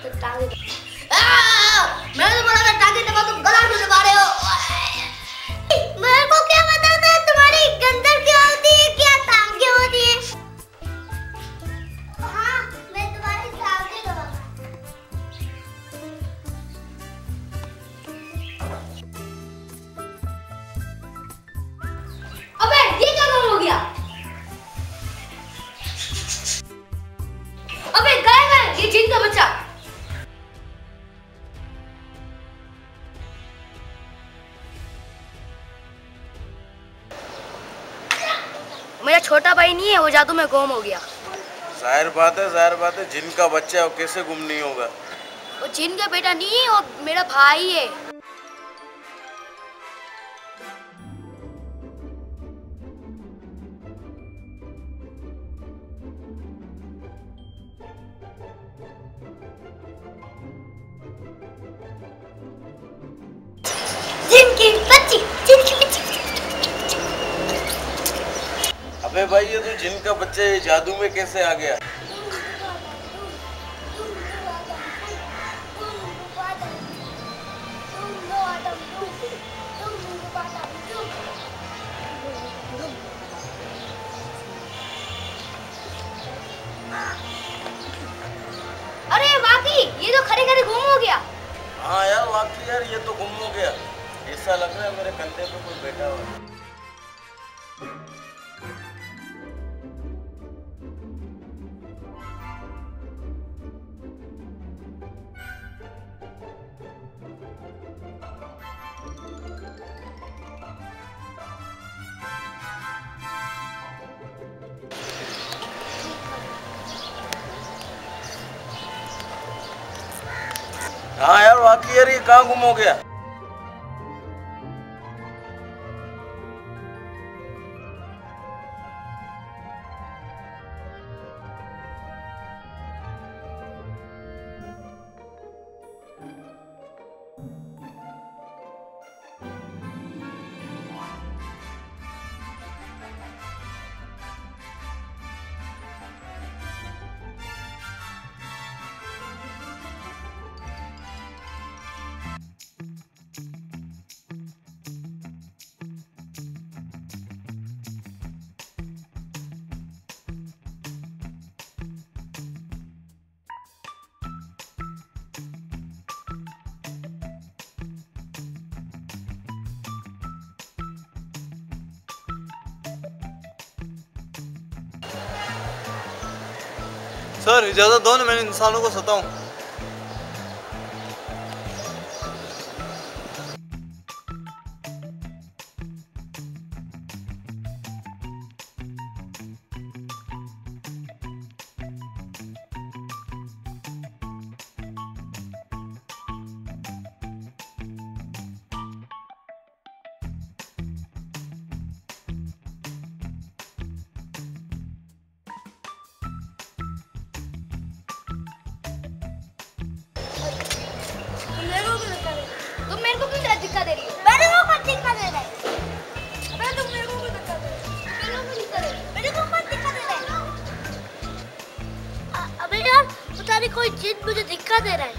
मैंने तो बोला था टांगे दबा, तुम गला क्यों दबा रहे हो? मेरे को क्या पता था तुम्हारी गंदर क्या होती है, क्या टांगे होती है। हाँ, मैं तुम्हारी टांगे दबाऊंगा। अबे ये क्या काम हो गया? अबे गायब है ये जिन का बच्चा। मेरा छोटा भाई नहीं है, वो जादू में गुम हो गया। जाहिर बात है, जिन का बच्चा है वो कैसे गुम नहीं होगा? वो जिन का बेटा नहीं है, वो मेरा भाई है। अबे भाई ये तो जिन का बच्चा ये जादू में कैसे आ गया? अरे वाकई ये तो खड़े खड़े गुम हो गया। हाँ यार वाकई यार ये तो गुम हो गया। ऐसा लग रहा है मेरे कंधे पे कोई बैठा हुआ है। हाँ यार वाकई यार ये कहाँ गुम हो गया? सर इजाजत दो ना, मैंने इंसानों को सताऊं। तुम मेरे को क्यों धक्का दे रही हो? मेरे को मत धक्का दे रहा है। अबे तुम मेरे को क्यों धक्का दे रही हो? मेरे को मत धक्का दे रहा है। अबे यार पता नहीं कोई जिन मुझे धक्का दे रहा है।